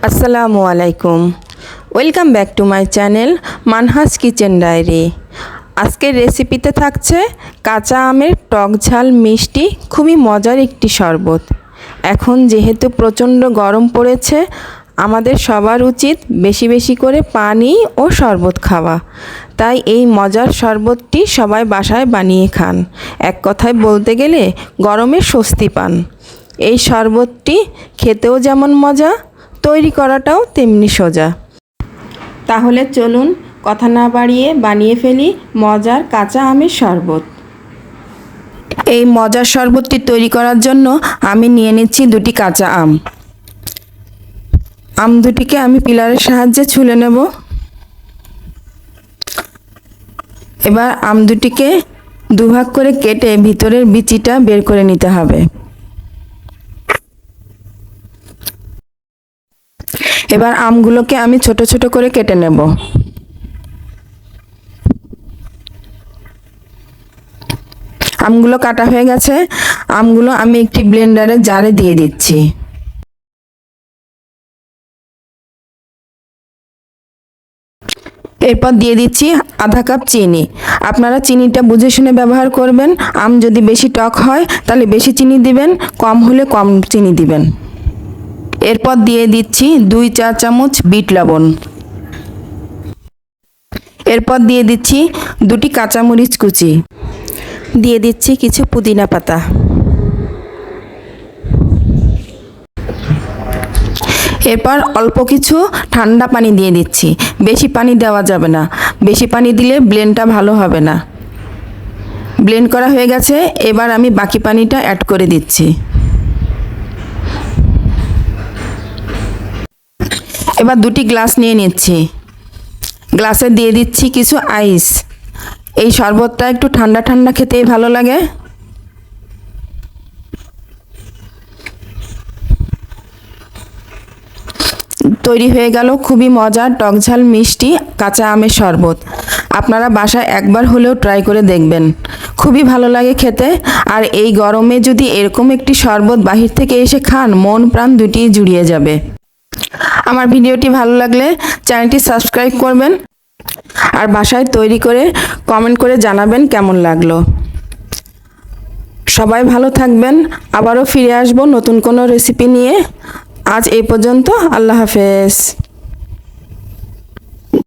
আসসালামু আলাইকুম। Welcome back to my channel Manha's kitchen diary. আজকের রেসিপিতে থাকছে কাঁচা আমের টক ঝাল মিষ্টি খুবই মজার একটি শরবত। এখন যেহেতু প্রচণ্ড গরম পড়েছে, আমাদের সবার উচিত বেশি বেশি করে পানি ও শরবত খাওয়া। তাই এই মজার শরবতটি সবাই বাসায় বানিয়ে খান। এক কথায় বলতে গেলে গরমে স্বস্তি পান। এই শরবতটি খেতেও যেমন মজা, তৈরি করাটাও তেমনি সোজা। তাহলে চলুন কথা না বাড়িয়ে বানিয়ে ফেলি মজার কাঁচা আমের শরবত। এই মজার শরবতটি তৈরি করার জন্য আমি নিয়ে নিচ্ছি দুটি কাঁচা আম। আম দুটিকে আমি পিলারের সাহায্যে ছুলে নেব। এবার আম দুটিকে দুভাগ করে কেটে ভিতরের বিচিটা বের করে নিতে হবে। এবার আমগুলোকে আমি ছোট ছোট করে কেটে নেব। আমগুলো কাটা হয়ে গেছে। আমগুলো আমি একটি ব্লেন্ডারের জারে দিয়ে দিচ্ছি। এরপর দিয়ে দিচ্ছি আধা কাপ চিনি। আপনারা চিনিটা বুঝে শুনে ব্যবহার করবেন। আম যদি বেশি টক হয় তাহলে বেশি চিনি দিবেন, কম হলে কম চিনি দিবেন। এরপর দিয়ে দিচ্ছি 2 চা চামচ বিট লবণ। এরপর দিয়ে দিচ্ছি দুটি কাঁচামরিচ কুচি। দিয়ে দিচ্ছি কিছু পুদিনা পাতা। এরপর অল্প কিছু ঠান্ডা পানি দিয়ে দিচ্ছি। বেশি পানি দেওয়া যাবে না, বেশি পানি দিলে ব্লেন্ডটা ভালো হবে না। ব্লেন্ড করা হয়ে গেছে, এবার আমি বাকি পানিটা অ্যাড করে দিচ্ছি। এবার দুটি গ্লাস নিয়ে নিচ্ছি। গ্লাসে দিয়ে দিচ্ছি কিছু আইস। এই শরবতটা একটু ঠান্ডা ঠান্ডা খেতেই ভালো লাগে। তৈরি হয়ে গেল খুবই মজার টকঝাল মিষ্টি কাঁচা আমের শরবত। আপনারা বাসায় একবার হলেও ট্রাই করে দেখবেন, খুবই ভালো লাগে খেতে। আর এই গরমে যদি এরকম একটি শরবত বাহির থেকে এসে খান, মন প্রাণ দুটিই জুড়িয়ে যাবে। আমার ভিডিওটি ভালো লাগলে চ্যানেলটি সাবস্ক্রাইব করবেন আর বাসায় তৈরি করে কমেন্ট করে জানাবেন কেমন লাগলো। সবাই ভালো থাকবেন। আবারও ফিরে আসবো নতুন কোনো রেসিপি নিয়ে। আজ এই পর্যন্ত। আল্লাহ হাফেজ।